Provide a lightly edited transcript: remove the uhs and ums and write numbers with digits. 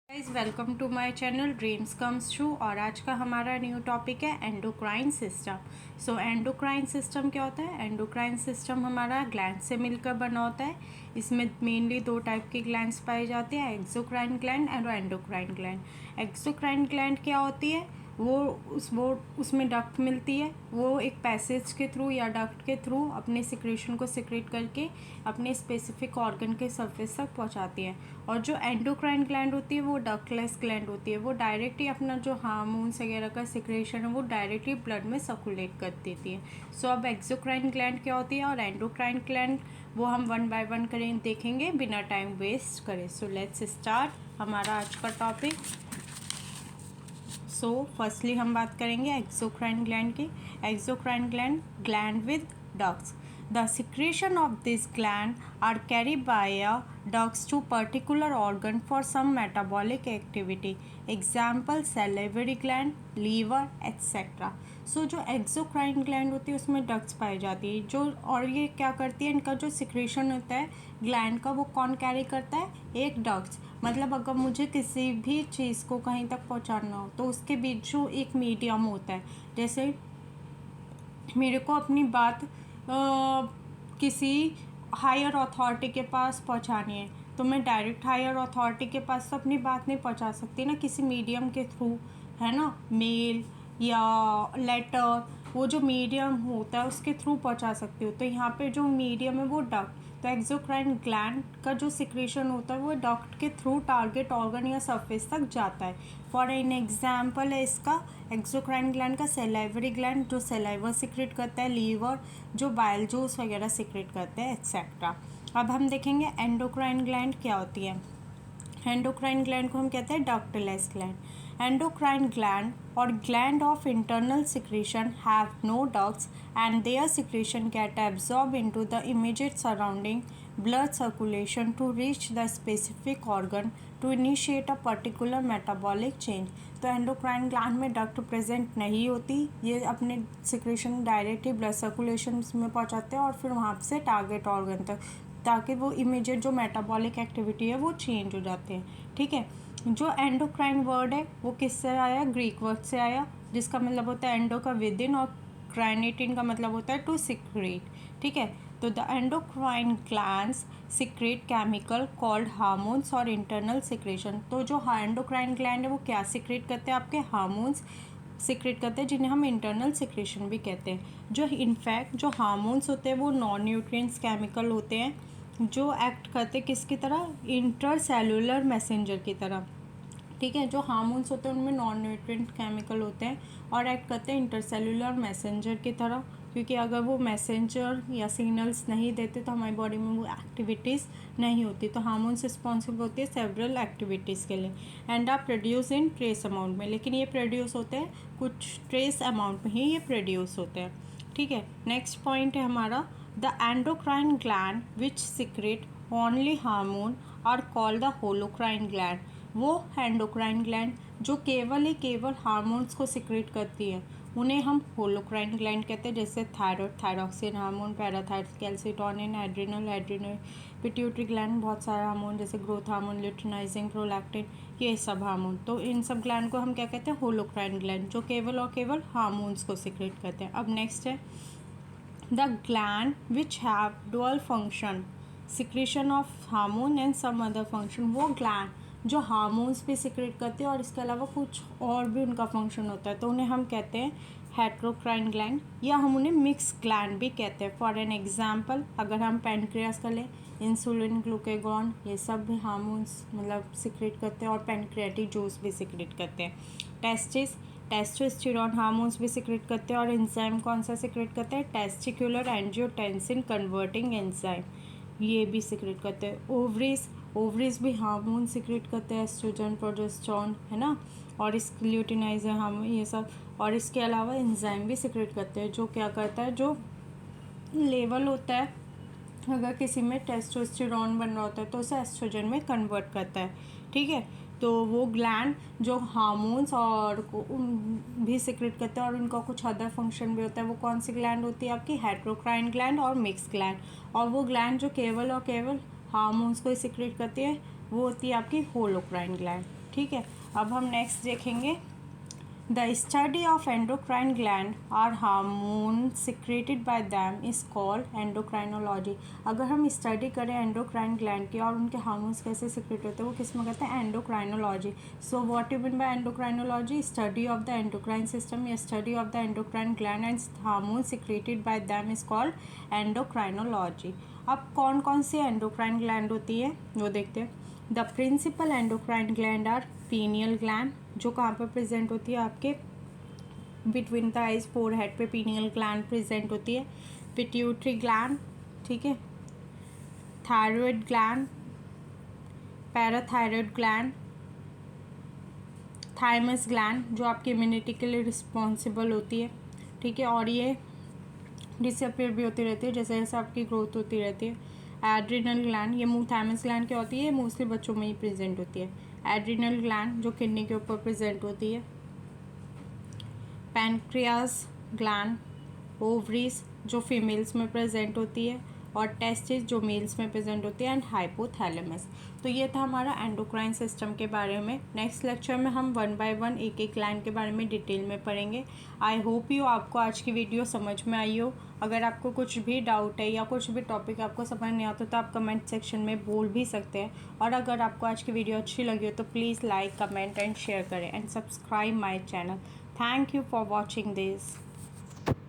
Guys welcome to my channel dreams comes true. और आज का हमारा न्यू टॉपिक है endocrine system. So endocrine system क्या होता है? एंडोक्राइन सिस्टम हमारा ग्लैंड से मिलकर बना होता है। इसमें मेनली दो टाइप की ग्लैंड्स पाई जाती है, एक्सोक्राइन ग्लैंड और एंडोक्राइन ग्लैंड। एक्सोक्राइन ग्लैंड क्या होती है? वो उसमें डक्ट मिलती है। वो एक पैसेज के थ्रू या डक्ट के थ्रू अपने सिक्रेशन को सिक्रेट करके अपने स्पेसिफिक ऑर्गन के सरफेस तक पहुंचाती है। और जो एंडोक्राइन ग्लैंड होती है वो डक्टलेस ग्लैंड होती है। वो डायरेक्टली अपना जो हार्मोन्स वगैरह का सिक्रेशन है वो डायरेक्टली ब्लड में सर्कुलेट कर देती है। सो अब एक्सोक्राइन ग्लैंड क्या होती है और एंडोक्राइन ग्लैंड वो हम वन बाय वन करें देखेंगे बिना टाइम वेस्ट करें। सो लेट्स स्टार्ट हमारा आज का टॉपिक। सो फर्स्टली हम बात करेंगे एक्सोक्राइन ग्लैंड की। Exocrine gland with ducts. The secretion of this gland are carry by a ducts to particular organ for some metabolic activity. Example salivary gland, liver, etc. सो जो exocrine gland होती है उसमें ducts पाई जाती है जो, और ये क्या करती है, इनका जो सिक्रेशन होता है ग्लैंड का वो कौन कैरी करता है? एक डक्ट्स। मतलब अगर मुझे किसी भी चीज़ को कहीं तक पहुंचाना हो तो उसके बीच जो एक मीडियम होता है, जैसे मेरे को अपनी बात किसी हायर अथॉरिटी के पास पहुंचानी है तो मैं डायरेक्ट हायर अथॉरिटी के पास तो अपनी बात नहीं पहुंचा सकती ना, किसी मीडियम के थ्रू, है ना, मेल या लेटर, वो जो मीडियम होता है उसके थ्रू पहुंचा सकती हूँ। तो यहाँ पे जो मीडियम है वो डक्ट। तो एक्सोक्राइन ग्लैंड का जो सिक्रेशन होता है वो डक्ट के थ्रू टारगेट ऑर्गन या सरफेस तक जाता है। फॉर एन एग्जाम्पल है इसका एक्सोक्राइन ग्लैंड का सेलाइवरी ग्लैंड जो सेलाइवर सिक्रेट करता है, लीवर जो बाइल जूस वगैरह सिक्रेट करते हैं, एक्सेट्रा। अब हम देखेंगे एंडोक्राइन ग्लैंड क्या होती है। एंडोक्राइन ग्लैंड को हम कहते हैं डक्टलेस ग्लैंड। एंडोक्राइन ग्लैंड और gland of internal secretion have no ducts and their secretion get absorb into the immediate surrounding blood circulation to reach the specific organ to initiate a particular metabolic change. तो endocrine gland में duct present नहीं होती, ये अपने secretion directly blood circulation में पहुंचाते हैं और फिर वहाँ से टारगेट ऑर्गन तक, ताकि वो इमीडिएट जो मेटाबॉलिक एक्टिविटी है वो चेंज हो जाते हैं। ठीक है, जो एंडोक्राइन वर्ड है वो किससे आया? ग्रीक वर्ड से आया, जिसका मतलब होता है एंडो का विद इन और क्राइनेटिन का मतलब होता है टू सिक्रेट। ठीक है, तो the endocrine glands secrete chemical called hormones और इंटरनल सिक्रेशन। तो जो एंडोक्राइन ग्लैंड है वो क्या सिक्रेट करते हैं? आपके हार्मोन्स सिक्रेट करते हैं जिन्हें हम इंटरनल सिक्रेशन भी कहते हैं। जो इनफैक्ट जो हार्मोन्स होते हैं वो नॉन न्यूट्रिएंट्स केमिकल होते हैं जो एक्ट करते किसकी तरह? इंटरसेलुलर मैसेंजर की तरह। ठीक है, जो हार्मोन्स होते हैं उनमें नॉन न्यूट्रिएंट केमिकल होते हैं और एक्ट करते हैं इंटरसेलुलर मैसेंजर की तरह, क्योंकि अगर वो मैसेंजर या सिग्नल्स नहीं देते तो हमारी बॉडी में वो एक्टिविटीज़ नहीं होती। तो हार्मोन्स रिस्पॉन्सिबल होती है सेवरल एक्टिविटीज़ के लिए and are produce in trace amount में, लेकिन ये प्रोड्यूस होते हैं कुछ ट्रेस अमाउंट में ही ये प्रोड्यूस होते हैं। ठीक है, नेक्स्ट पॉइंट है हमारा the endocrine gland which secrete only hormone are called the holocrine gland. वो एंडोक्राइन ग्लैंड जो केवल हार्मोन्स को सिक्रेट करती है उन्हें हम होलोक्राइन ग्लैंड कहते हैं, जैसे thyroid thyroxine hormone, parathyroid calcitonin, adrenal pituitary gland, बहुत सारे हार्मोन जैसे ग्रोथ हार्मोन, ल्यूटिनाइजिंग प्रोलैक्टिन, ये सब हार्मोन। तो इन सब ग्लैंड को हम क्या कहते हैं? होलोक्राइन ग्लैंड, जो केवल हार्मोन्स को सिक्रेट करते हैं। अब नेक्स्ट है the gland which have dual function secretion of hormone and some other function. वो ग्लैंड जो हार्मोन्स भी सिक्रेट करते हैं और इसके अलावा कुछ और भी उनका फंक्शन होता है, तो उन्हें हम कहते हैं हेट्रोक्राइन ग्लैंड या हम उन्हें मिक्स ग्लैंड भी कहते हैं। फॉर एन एग्जांपल अगर हम पैनक्रियास का लें, इंसुलिन, ग्लूकेगॉन, ये सब भी हार्मोन्स मतलब सिक्रेट करते हैं और पैनक्रियाटिक जूस भी सिक्रेट करते हैं। टेस्टोस्टेरोन हार्मोन्स भी सिक्रेट करते हैं और एंजाइम कौन सा सिक्रेट करते हैं? टेस्टिकुलर एंजियोटेंसिन कन्वर्टिंग एंजाइम, ये भी सिक्रेट करते हैं। ओवरीज भी हार्मोन सिक्रेट करते हैं, एस्ट्रोजन, प्रोजेस्टेरोन, है ना, और इस ल्यूटिनाइजर हार्मोन, ये सब। और इसके अलावा एंजाइम भी सिक्रेट करते हैं जो क्या करता है, जो लेवल होता है अगर किसी में टेस्टोस्टेरोन बन रहा होता है तो उसे एस्ट्रोजन में कन्वर्ट करता है। ठीक है, तो वो ग्लैंड जो हार्मोन्स और भी सिक्रेट करते हैं और उनका कुछ अदर फंक्शन भी होता है, वो कौन सी ग्लैंड होती है? आपकी हेट्रोक्राइन ग्लैंड और मिक्स ग्लैंड। और वो ग्लैंड जो केवल हार्मोन्स को सिक्रेट करती है वो होती है आपकी होलोक्राइन ग्लैंड। ठीक है, अब हम नेक्स्ट देखेंगे the study of endocrine gland और hormone secreted by them is called endocrinology. अगर हम स्टडी करें एंडोक्राइन ग्लैंड की और उनके हार्मोन्स कैसे सिक्रेट होते हैं वो किस में कहते हैं, endocrinology. So what you mean by endocrinology, study of the endocrine system या study of the endocrine gland and hormone secreted by them is called endocrinology. अब कौन कौन सी एंडोक्राइन ग्लैंड होती है वो देखते हैं। The principal endocrine gland are pineal gland, जो कहाँ पर प्रेजेंट होती है, आपके बिटवीन द आइज फोरहेड पे पीनियल ग्लैंड प्रेजेंट होती है। पिट्यूटरी ग्लैंड, ठीक है, thyroid gland, parathyroid gland, thymus gland जो आपकी इम्यूनिटी के लिए रिस्पॉन्सिबल होती है, ठीक है, और ये डिसअपियर भी होती रहती है जैसे जैसे आपकी ग्रोथ होती रहती है। एड्रिनल ग्लैंड, ये मुंह थाइमस ग्लैंड क्या होती है, मोस्टली बच्चों में ही प्रेजेंट होती है। एड्रिनल ग्लैंड जो किडनी के ऊपर प्रेजेंट होती है। पैनक्रियास ग्लैंड, ओवरीज जो फीमेल्स में प्रेजेंट होती है, और टेस्टिस जो मेल्स में प्रेजेंट होती है, एंड हाइपोथैलेमस। तो ये था हमारा एंडोक्राइन सिस्टम के बारे में। नेक्स्ट लेक्चर में हम 1 बाय 1 एक एक ग्लैंड के बारे में डिटेल में पढ़ेंगे। आई होप यू आपको आज की वीडियो समझ में आई हो। अगर आपको कुछ भी डाउट है या कुछ भी टॉपिक आपको समझ नहीं आता तो आप कमेंट सेक्शन में बोल भी सकते हैं। और अगर आपको आज की वीडियो अच्छी लगी हो तो please like, comment and share करें and subscribe my channel. Thank you for watching this.